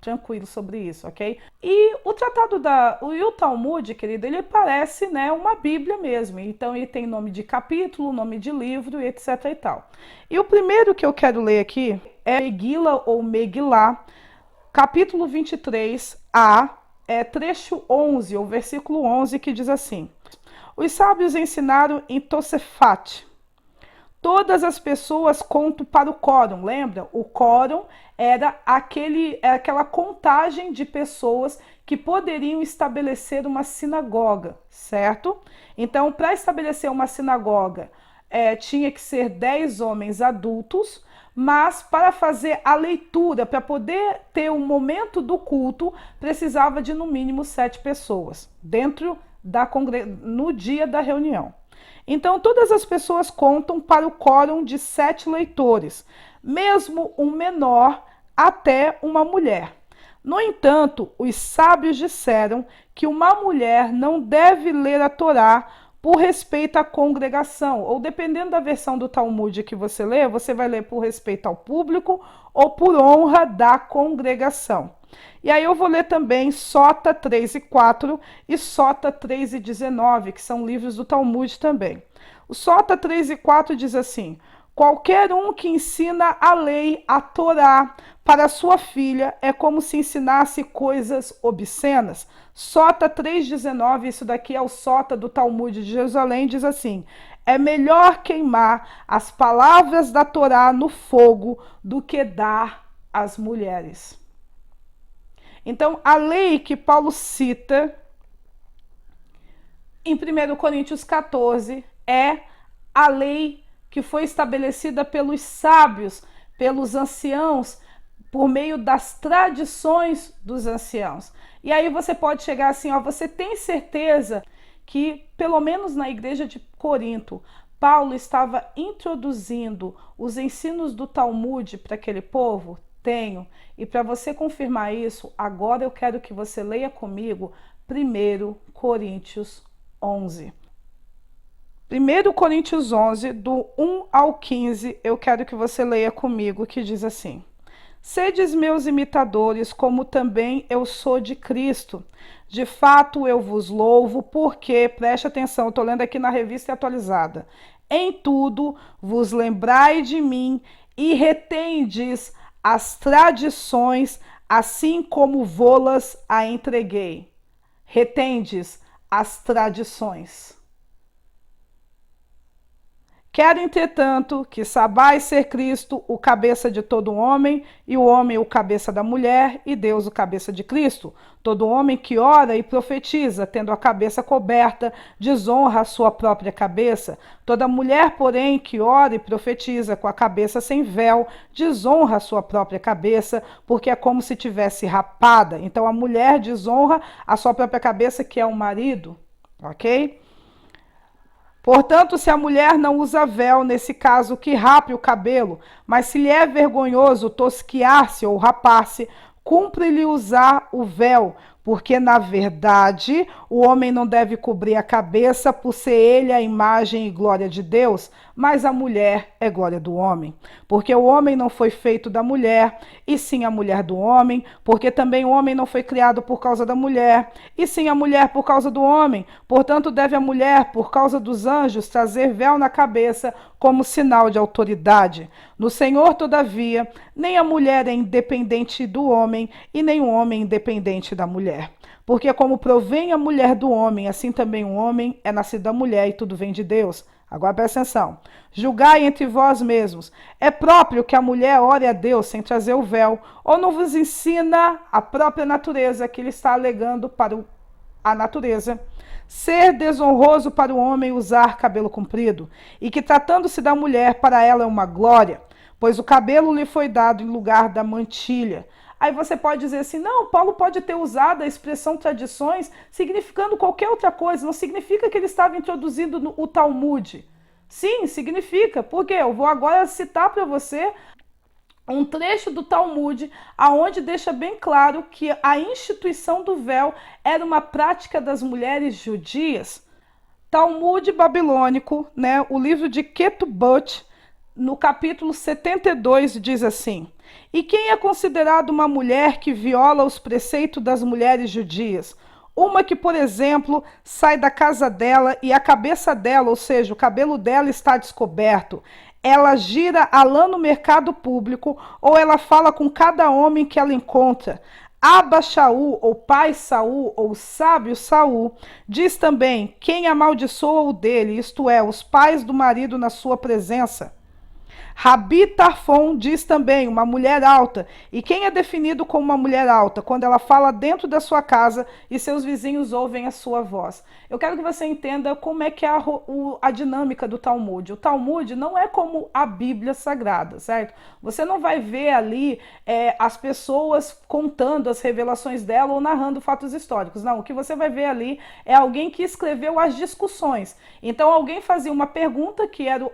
tranquilo sobre isso, ok? E o tratado o Talmud, querido, ele parece, né, uma Bíblia mesmo. Então ele tem nome de capítulo, nome de livro, etc e tal. E o primeiro que eu quero ler aqui é Megila ou Megilá, capítulo 23a, trecho 11, ou versículo 11, que diz assim: os sábios ensinaram em Tosefat. Todas as pessoas contam para o quórum, lembra? O quórum era aquela contagem de pessoas que poderiam estabelecer uma sinagoga, certo? Então, para estabelecer uma sinagoga, tinha que ser 10 homens adultos, mas para fazer a leitura, para poder ter o momento do culto, precisava de no mínimo 7 pessoas, no dia da reunião. Então, todas as pessoas contam para o quórum de 7 leitores, mesmo um menor até uma mulher. No entanto, os sábios disseram que uma mulher não deve ler a Torá por respeito à congregação, ou dependendo da versão do Talmud que você lê, você vai ler por respeito ao público ou por honra da congregação. E aí eu vou ler também Sota 3:4 e Sota 3:19, que são livros do Talmud também. O Sota 3:4 diz assim: qualquer um que ensina a lei, a Torá, para sua filha é como se ensinasse coisas obscenas. Sota 3:19, isso daqui é o Sota do Talmud de Jerusalém, diz assim: é melhor queimar as palavras da Torá no fogo do que dar às mulheres. Então, a lei que Paulo cita em 1 Coríntios 14 é a lei que foi estabelecida pelos sábios, pelos anciãos, por meio das tradições dos anciãos. E aí você pode chegar assim, ó, você tem certeza que, pelo menos na igreja de Corinto, Paulo estava introduzindo os ensinos do Talmud para aquele povo? Tenho. E para você confirmar isso, agora eu quero que você leia comigo 1 Coríntios 11. 1 Coríntios 11, do 1 ao 15, eu quero que você leia comigo, que diz assim: sedes meus imitadores, como também eu sou de Cristo. De fato, eu vos louvo, porque, preste atenção, eu estou lendo aqui na Revista Atualizada, em tudo vos lembrai de mim e retendes as tradições, assim como vô-las a entreguei. Retendes as tradições. Quero, entretanto, que sabais ser Cristo o cabeça de todo homem, e o homem o cabeça da mulher, e Deus o cabeça de Cristo. Todo homem que ora e profetiza, tendo a cabeça coberta, desonra a sua própria cabeça. Toda mulher, porém, que ora e profetiza com a cabeça sem véu, desonra a sua própria cabeça, porque é como se tivesse rapada. Então a mulher desonra a sua própria cabeça, que é o marido, ok? Portanto, se a mulher não usa véu, nesse caso, que rape o cabelo, mas se lhe é vergonhoso tosquiar-se ou rapar-se, cumpre-lhe usar o véu, porque, na verdade, o homem não deve cobrir a cabeça por ser ele a imagem e glória de Deus, mas a mulher é glória do homem. Porque o homem não foi feito da mulher, e sim a mulher do homem, porque também o homem não foi criado por causa da mulher, e sim a mulher por causa do homem. Portanto, deve a mulher, por causa dos anjos, trazer véu na cabeça como sinal de autoridade. No Senhor, todavia, nem a mulher é independente do homem, e nem o homem independente da mulher. Porque como provém a mulher do homem, assim também o homem é nascido da mulher, e tudo vem de Deus. Agora presta atenção. Julgai entre vós mesmos. É próprio que a mulher ore a Deus sem trazer o véu, ou não vos ensina a própria natureza que ele está alegando para a natureza? Ser desonroso para o homem usar cabelo comprido, e que tratando-se da mulher, para ela é uma glória, pois o cabelo lhe foi dado em lugar da mantilha. Aí você pode dizer assim, não, Paulo pode ter usado a expressão tradições significando qualquer outra coisa, não significa que ele estava introduzindo o Talmud. Sim, significa, porque eu vou agora citar para você um trecho do Talmud, aonde deixa bem claro que a instituição do véu era uma prática das mulheres judias. Talmud babilônico, né, o livro de Ketubot, no capítulo 72, diz assim: e quem é considerado uma mulher que viola os preceitos das mulheres judias? Uma que, por exemplo, sai da casa dela e a cabeça dela, ou seja, o cabelo dela está descoberto. Ela gira a lã no mercado público, ou ela fala com cada homem que ela encontra. Abba Shaul, ou pai Saul, ou sábio Saul, diz também: quem amaldiçoa o dele, isto é, os pais do marido na sua presença. Rabi Tarfon diz também, uma mulher alta. E quem é definido como uma mulher alta? Quando ela fala dentro da sua casa e seus vizinhos ouvem a sua voz. Eu quero que você entenda como é que é a dinâmica do Talmud. O Talmud não é como a Bíblia Sagrada, certo? Você não vai ver ali as pessoas contando as revelações dela ou narrando fatos históricos. Não, o que você vai ver ali é alguém que escreveu as discussões. Então alguém fazia uma pergunta que era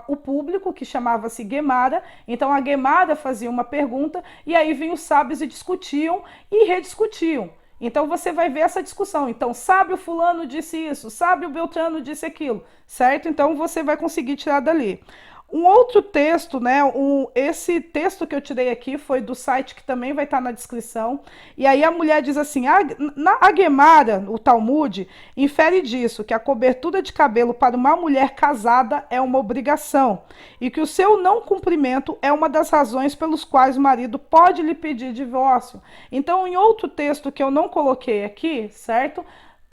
o público, que chamava-se Gemara. Então a Gemara fazia uma pergunta e aí vinham os sábios e discutiam e rediscutiam. Então você vai ver essa discussão. Então, sábio fulano disse isso, sábio Beltrano disse aquilo, certo? Então você vai conseguir tirar dali. Um outro texto, né? Esse texto que eu tirei aqui foi do site que também vai estar na descrição. E aí a mulher diz assim: a Gemara, o Talmud, infere disso, que a cobertura de cabelo para uma mulher casada é uma obrigação, e que o seu não cumprimento é uma das razões pelos quais o marido pode lhe pedir divórcio. Então, em outro texto que eu não coloquei aqui, certo?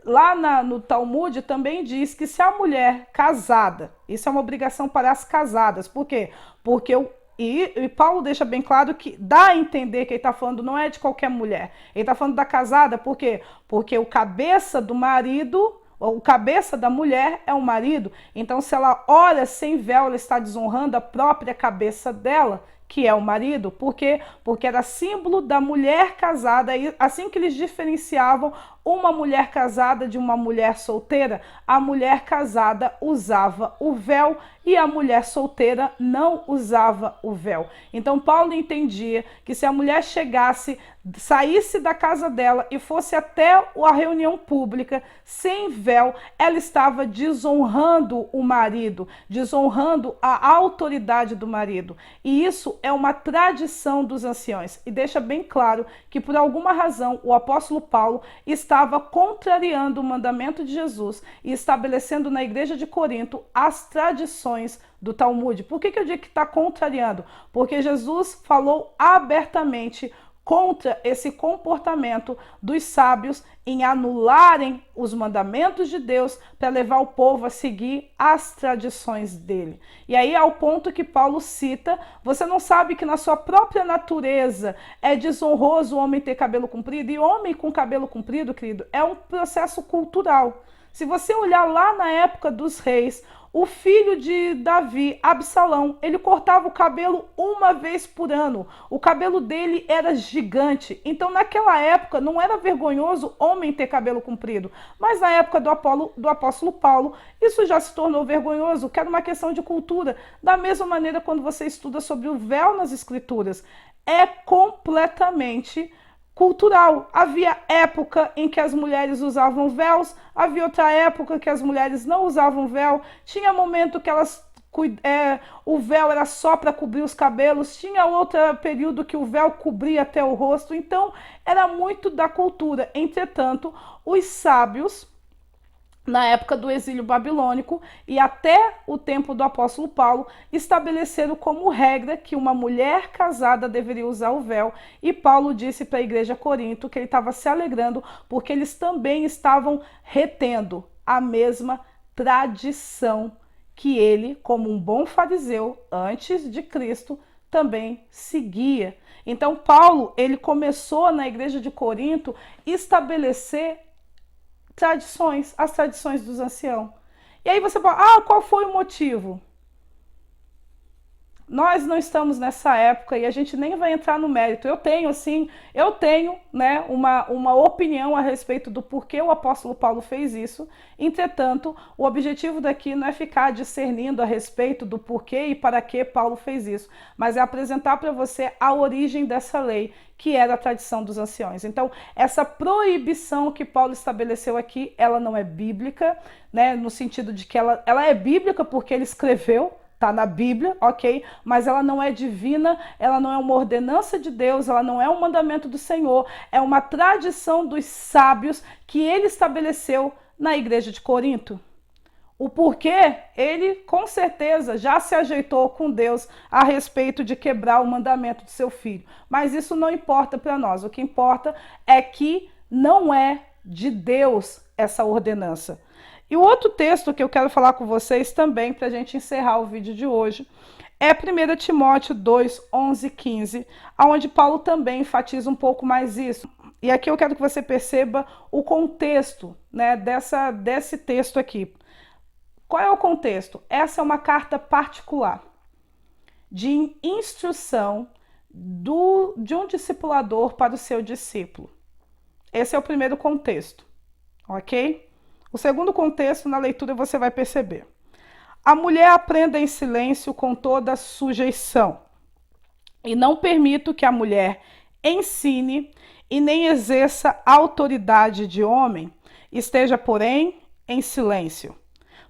Lá no Talmud também diz que se a mulher casada, isso é uma obrigação para as casadas. Por quê? Porque e Paulo deixa bem claro que dá a entender que ele está falando não é de qualquer mulher. Ele está falando da casada, por quê? Porque o cabeça do marido, o cabeça da mulher é o marido. Então, se ela ora sem véu, ela está desonrando a própria cabeça dela, que é o marido. Por quê? Porque era símbolo da mulher casada. E assim que eles diferenciavam uma mulher casada de uma mulher solteira, a mulher casada usava o véu e a mulher solteira não usava o véu. Então Paulo entendia que se a mulher chegasse, saísse da casa dela e fosse até a reunião pública sem véu, ela estava desonrando o marido, desonrando a autoridade do marido. E isso é uma tradição dos anciões. E deixa bem claro que por alguma razão o apóstolo Paulo estava contrariando o mandamento de Jesus e estabelecendo na igreja de Corinto as tradições do Talmud. Por que eu digo que está contrariando? Porque Jesus falou abertamente contra esse comportamento dos sábios em anularem os mandamentos de Deus para levar o povo a seguir as tradições dele. E aí ao ponto que Paulo cita, você não sabe que na sua própria natureza é desonroso o homem ter cabelo comprido? E homem com cabelo comprido, querido, é um processo cultural. Se você olhar lá na época dos reis, o filho de Davi, Absalão, ele cortava o cabelo uma vez por ano. O cabelo dele era gigante. Então, naquela época, não era vergonhoso homem ter cabelo comprido. Mas na época do apóstolo Paulo, isso já se tornou vergonhoso, que era uma questão de cultura. Da mesma maneira, quando você estuda sobre o véu nas escrituras, é completamente cultural. Havia época em que as mulheres usavam véus, havia outra época que as mulheres não usavam véu, tinha momento que o véu era só para cobrir os cabelos, tinha outro período que o véu cobria até o rosto, então era muito da cultura. Entretanto, os sábios, na época do exílio babilônico e até o tempo do apóstolo Paulo, estabeleceram como regra que uma mulher casada deveria usar o véu. E Paulo disse para a igreja de Corinto que ele estava se alegrando porque eles também estavam retendo a mesma tradição que ele, como um bom fariseu antes de Cristo, também seguia. Então Paulo, ele começou na igreja de Corinto estabelecer tradições, as tradições dos anciãos. E aí você fala, qual foi o motivo? Nós não estamos nessa época e a gente nem vai entrar no mérito. Eu tenho, né, uma opinião a respeito do porquê o apóstolo Paulo fez isso. Entretanto, o objetivo daqui não é ficar discernindo a respeito do porquê e para que Paulo fez isso, mas é apresentar para você a origem dessa lei, que era a tradição dos anciões. Então, essa proibição que Paulo estabeleceu aqui, ela não é bíblica, né, no sentido de que ela é bíblica porque ele escreveu, está na Bíblia, ok? Mas ela não é divina, ela não é uma ordenança de Deus, ela não é um mandamento do Senhor, é uma tradição dos sábios que ele estabeleceu na igreja de Corinto. O porquê, ele com certeza já se ajeitou com Deus a respeito de quebrar o mandamento de seu filho. Mas isso não importa para nós, o que importa é que não é de Deus essa ordenança. E o outro texto que eu quero falar com vocês também, para a gente encerrar o vídeo de hoje, é 1 Timóteo 2, 11 e 15, onde Paulo também enfatiza um pouco mais isso. E aqui eu quero que você perceba o contexto, né, desse texto aqui. Qual é o contexto? Essa é uma carta particular de instrução de um discipulador para o seu discípulo. Esse é o primeiro contexto, ok? O segundo contexto, na leitura, você vai perceber. A mulher aprenda em silêncio com toda sujeição, e não permito que a mulher ensine e nem exerça autoridade de homem, esteja, porém, em silêncio.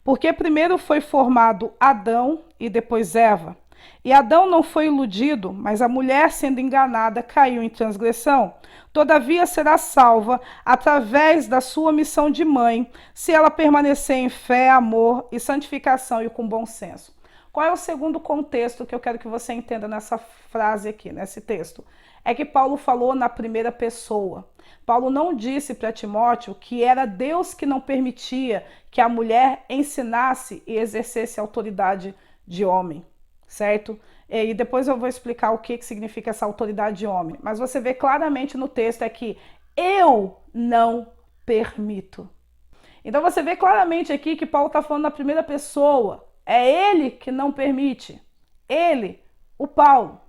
Porque primeiro foi formado Adão e depois Eva. E Adão não foi iludido, mas a mulher, sendo enganada, caiu em transgressão. Todavia será salva através da sua missão de mãe, se ela permanecer em fé, amor e santificação e com bom senso. Qual é o segundo contexto que eu quero que você entenda nessa frase aqui, nesse texto? É que Paulo falou na primeira pessoa. Paulo não disse para Timóteo que era Deus que não permitia que a mulher ensinasse e exercesse autoridade de homem, certo? E depois eu vou explicar o que significa essa autoridade de homem. Mas você vê claramente no texto é que eu não permito. Então você vê claramente aqui que Paulo está falando na primeira pessoa. É ele que não permite. Ele, o Paulo.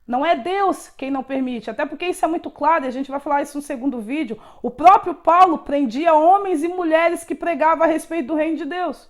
Não é Deus quem não permite, até porque isso é muito claro, e a gente vai falar isso no segundo vídeo. O próprio Paulo prendia homens e mulheres que pregavam a respeito do reino de Deus,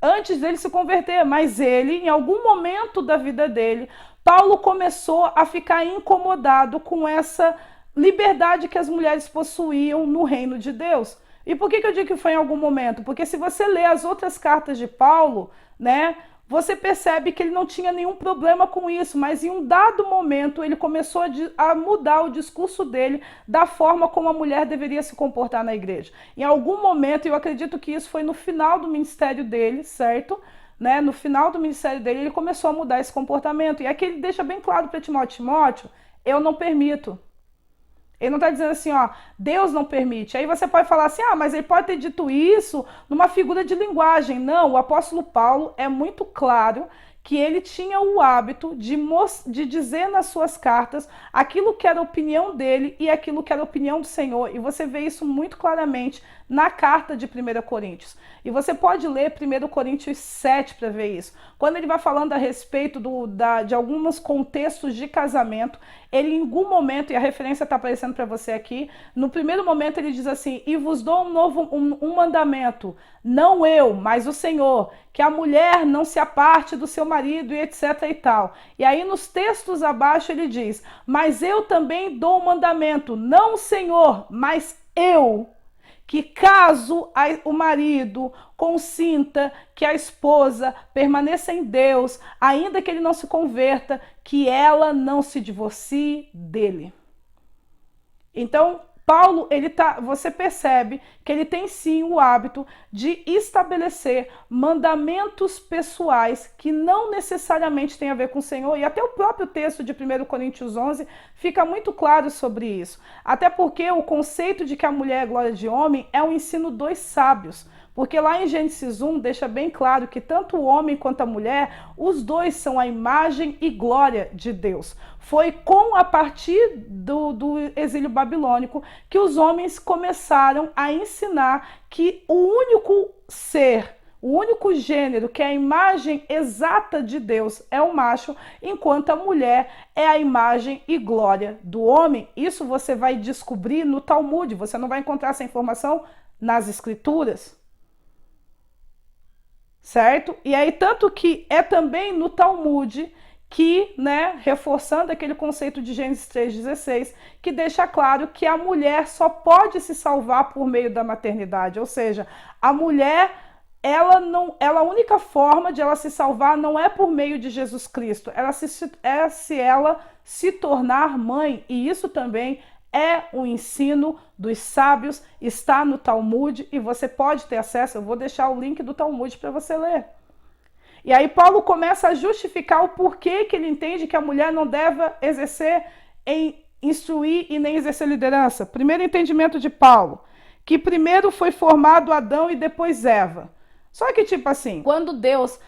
antes dele se converter. Mas ele, em algum momento da vida dele, Paulo começou a ficar incomodado com essa liberdade que as mulheres possuíam no reino de Deus. E por que eu digo que foi em algum momento? Porque se você ler as outras cartas de Paulo, né, você percebe que ele não tinha nenhum problema com isso, mas em um dado momento ele começou a mudar o discurso dele da forma como a mulher deveria se comportar na igreja. Em algum momento, eu acredito que isso foi no final do ministério dele, certo? Né? No final do ministério dele, ele começou a mudar esse comportamento. E aqui ele deixa bem claro para Timóteo, eu não permito. Ele não está dizendo assim, ó, Deus não permite. Aí você pode falar assim, mas ele pode ter dito isso numa figura de linguagem. Não, o apóstolo Paulo é muito claro que ele tinha o hábito de dizer nas suas cartas aquilo que era a opinião dele e aquilo que era a opinião do Senhor. E você vê isso muito claramente na carta de 1 Coríntios. E você pode ler 1 Coríntios 7 para ver isso. Quando ele vai falando a respeito de alguns contextos de casamento, ele em algum momento, e a referência está aparecendo para você aqui, no primeiro momento ele diz assim, e vos dou um mandamento, não eu, mas o Senhor, que a mulher não se aparte do seu marido e etc e tal. E aí nos textos abaixo ele diz, mas eu também dou um mandamento, não o Senhor, mas eu, que caso o marido consinta que a esposa permaneça em Deus, ainda que ele não se converta, que ela não se divorcie dele. Então, Paulo, você percebe que ele tem sim o hábito de estabelecer mandamentos pessoais que não necessariamente têm a ver com o Senhor, e até o próprio texto de 1 Coríntios 11 fica muito claro sobre isso. Até porque o conceito de que a mulher é glória de homem é um ensino dos sábios. Porque lá em Gênesis 1 deixa bem claro que tanto o homem quanto a mulher, os dois são a imagem e glória de Deus. Foi a partir do exílio babilônico que os homens começaram a ensinar que o único ser, o único gênero que é a imagem exata de Deus é o macho, enquanto a mulher é a imagem e glória do homem. Isso você vai descobrir no Talmud, você não vai encontrar essa informação nas escrituras. Certo? E aí, tanto que é também no Talmud que, reforçando aquele conceito de Gênesis 3,16, que deixa claro que a mulher só pode se salvar por meio da maternidade. Ou seja, a mulher, a única forma de ela se salvar não é por meio de Jesus Cristo, é se ela se tornar mãe. E isso também é o ensino dos sábios, está no Talmud e você pode ter acesso. Eu vou deixar o link do Talmud para você ler. E aí Paulo começa a justificar o porquê que ele entende que a mulher não deve instruir e nem exercer liderança. Primeiro entendimento de Paulo, que primeiro foi formado Adão e depois Eva. Só que tipo assim, quando Deus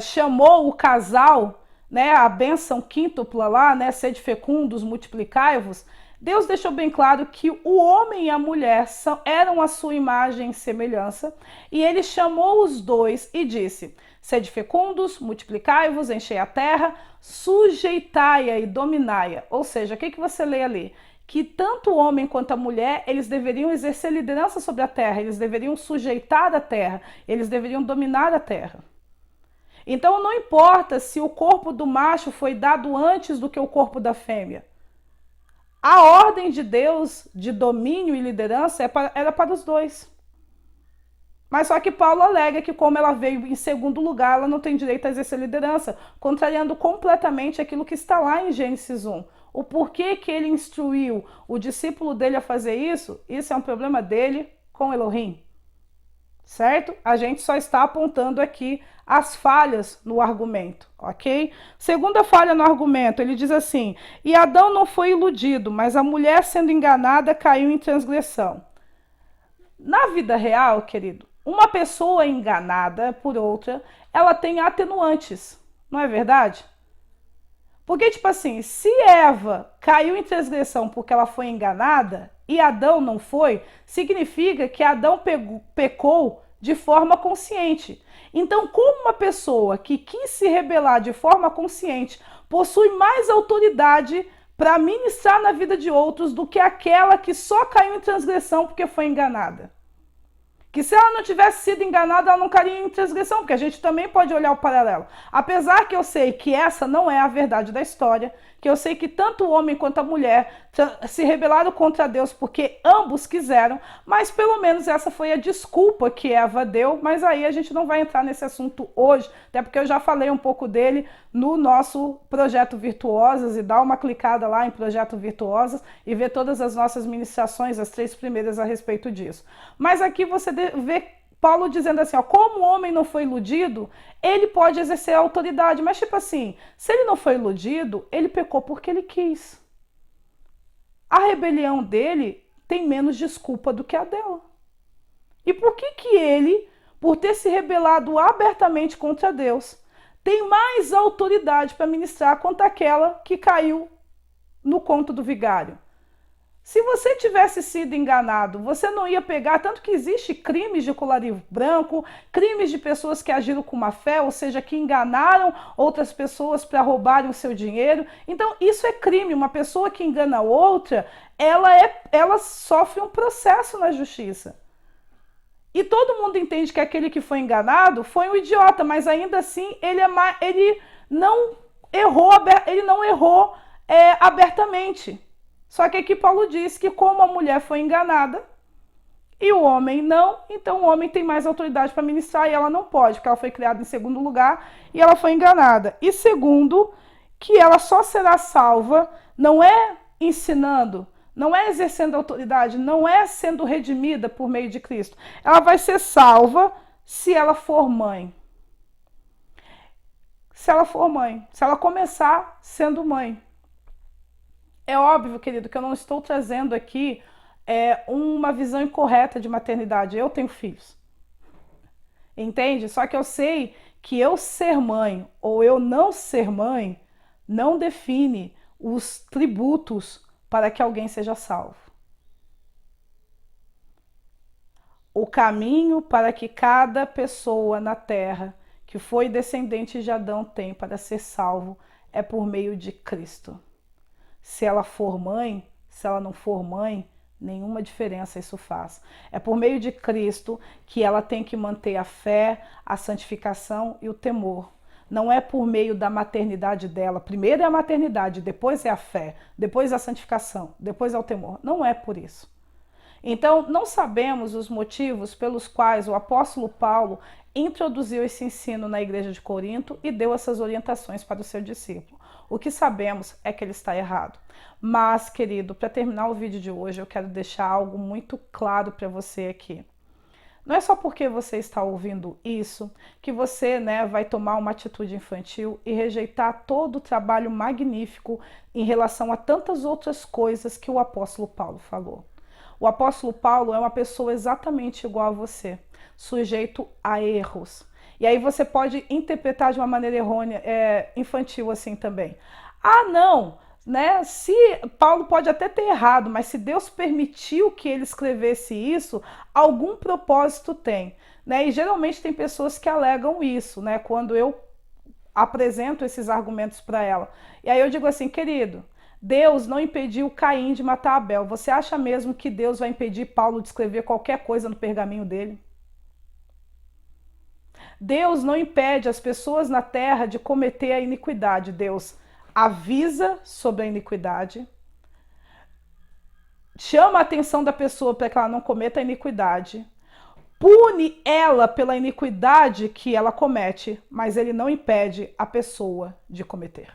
chamou o casal, a bênção quíntupla lá, sede fecundos, multiplicai-vos, Deus deixou bem claro que o homem e a mulher eram a sua imagem e semelhança, e ele chamou os dois e disse, sede fecundos, multiplicai-vos, enchei a terra, sujeitai-a e dominai-a. Ou seja, o que você lê ali? Que tanto o homem quanto a mulher, eles deveriam exercer liderança sobre a terra, eles deveriam sujeitar a terra, eles deveriam dominar a terra. Então não importa se o corpo do macho foi dado antes do que o corpo da fêmea. A ordem de Deus de domínio e liderança era para os dois. Mas só que Paulo alega que como ela veio em segundo lugar, ela não tem direito a exercer liderança, contrariando completamente aquilo que está lá em Gênesis 1. O porquê que ele instruiu o discípulo dele a fazer isso é um problema dele com Elohim. Certo? A gente só está apontando aqui as falhas no argumento, ok? Segunda falha no argumento, ele diz assim, e Adão não foi iludido, mas a mulher sendo enganada caiu em transgressão. Na vida real, querido, uma pessoa enganada por outra, ela tem atenuantes, não é verdade? Porque, tipo assim, se Eva caiu em transgressão porque ela foi enganada e Adão não foi, significa que Adão pecou de forma consciente. Então, como uma pessoa que quis se rebelar de forma consciente possui mais autoridade para ministrar na vida de outros do que aquela que só caiu em transgressão porque foi enganada? Que se ela não tivesse sido enganada, ela não cairia em transgressão, porque a gente também pode olhar o paralelo. Apesar que eu sei que essa não é a verdade da história, que eu sei que tanto o homem quanto a mulher se rebelaram contra Deus porque ambos quiseram, mas pelo menos essa foi a desculpa que Eva deu, mas aí a gente não vai entrar nesse assunto hoje, até porque eu já falei um pouco dele no nosso Projeto Virtuosas, e dá uma clicada lá em Projeto Virtuosas e vê todas as nossas ministrações, as 3 primeiras a respeito disso. Mas aqui você vê Paulo dizendo assim, como o homem não foi iludido, ele pode exercer a autoridade. Mas tipo assim, se ele não foi iludido, ele pecou porque ele quis. a rebelião dele tem menos desculpa do que a dela. E por que que ele, por ter se rebelado abertamente contra Deus, tem mais autoridade para ministrar quanto aquela que caiu no conto do vigário? Se você tivesse sido enganado, você não ia pegar, tanto que existe crimes de colarinho branco, crimes de pessoas que agiram com má fé, ou seja, que enganaram outras pessoas para roubarem o seu dinheiro. Então, isso é crime. Uma pessoa que engana outra, ela sofre um processo na justiça. E todo mundo entende que aquele que foi enganado foi um idiota, mas ainda assim ele não errou abertamente. Só que aqui Paulo diz que como a mulher foi enganada e o homem não, então o homem tem mais autoridade para ministrar e ela não pode, porque ela foi criada em segundo lugar e ela foi enganada. E segundo, que ela só será salva, não é ensinando, não é exercendo autoridade, não é sendo redimida por meio de Cristo. Ela vai ser salva se ela for mãe. Se ela for mãe, se ela começar sendo mãe. É óbvio, querido, que eu não estou trazendo aqui uma visão incorreta de maternidade. Eu tenho filhos. Entende? Só que eu sei que eu ser mãe ou eu não ser mãe não define os tributos para que alguém seja salvo. O caminho para que cada pessoa na terra que foi descendente de Adão tem para ser salvo é por meio de Cristo. Se ela for mãe, se ela não for mãe, nenhuma diferença isso faz. É por meio de Cristo que ela tem que manter a fé, a santificação e o temor. Não é por meio da maternidade dela. Primeiro é a maternidade, depois é a fé, depois é a santificação, depois é o temor. Não é por isso. Então, não sabemos os motivos pelos quais o apóstolo Paulo introduziu esse ensino na igreja de Corinto e deu essas orientações para o seu discípulo. O que sabemos é que ele está errado. Mas, querido, para terminar o vídeo de hoje, eu quero deixar algo muito claro para você aqui. Não é só porque você está ouvindo isso que você, vai tomar uma atitude infantil e rejeitar todo o trabalho magnífico em relação a tantas outras coisas que o apóstolo Paulo falou. O apóstolo Paulo é uma pessoa exatamente igual a você, sujeito a erros. E aí você pode interpretar de uma maneira errônea, infantil assim também. Ah, não, se Paulo pode até ter errado, mas se Deus permitiu que ele escrevesse isso, algum propósito tem. E geralmente tem pessoas que alegam isso, quando eu apresento esses argumentos para ela. E aí eu digo assim, querido, Deus não impediu Caim de matar Abel. Você acha mesmo que Deus vai impedir Paulo de escrever qualquer coisa no pergaminho dele? Deus não impede as pessoas na terra de cometer a iniquidade. Deus avisa sobre a iniquidade, chama a atenção da pessoa para que ela não cometa a iniquidade, pune ela pela iniquidade que ela comete, mas ele não impede a pessoa de cometer.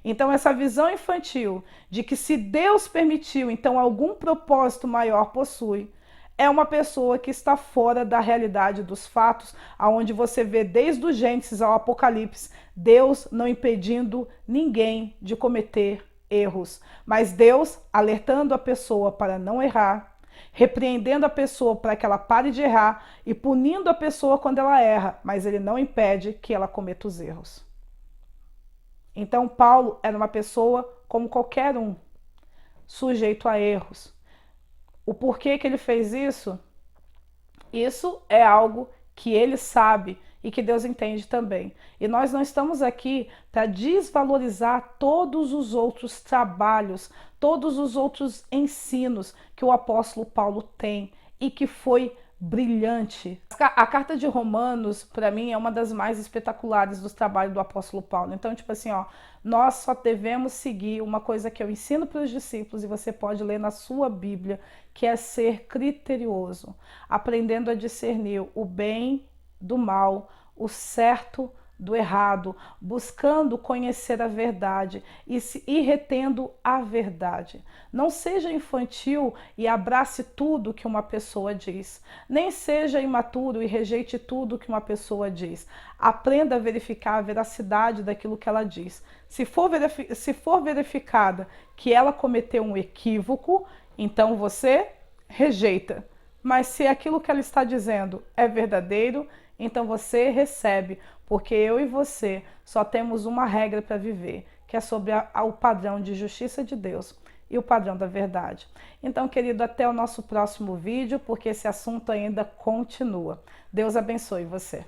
Então, essa visão infantil de que se Deus permitiu, então algum propósito maior possui, é uma pessoa que está fora da realidade dos fatos, aonde você vê desde o Gênesis ao Apocalipse, Deus não impedindo ninguém de cometer erros, mas Deus alertando a pessoa para não errar, repreendendo a pessoa para que ela pare de errar e punindo a pessoa quando ela erra, mas ele não impede que ela cometa os erros. Então, Paulo era uma pessoa como qualquer um, sujeito a erros. O porquê que ele fez isso? Isso é algo que ele sabe e que Deus entende também. E nós não estamos aqui para desvalorizar todos os outros trabalhos, todos os outros ensinos que o apóstolo Paulo tem e que foi brilhante. A carta de Romanos, para mim, é uma das mais espetaculares dos trabalhos do apóstolo Paulo. Então, tipo assim, nós só devemos seguir uma coisa que eu ensino para os discípulos e você pode ler na sua Bíblia, que é ser criterioso, aprendendo a discernir o bem do mal, o certo do errado, buscando conhecer a verdade e retendo a verdade. Não seja infantil e abrace tudo que uma pessoa diz. Nem seja imaturo e rejeite tudo que uma pessoa diz. Aprenda a verificar a veracidade daquilo que ela diz. Se for verificada que ela cometeu um equívoco, então você rejeita. Mas se aquilo que ela está dizendo é verdadeiro, então você recebe, porque eu e você só temos uma regra para viver, que é sobre o padrão de justiça de Deus e o padrão da verdade. Então, querido, até o nosso próximo vídeo, porque esse assunto ainda continua. Deus abençoe você.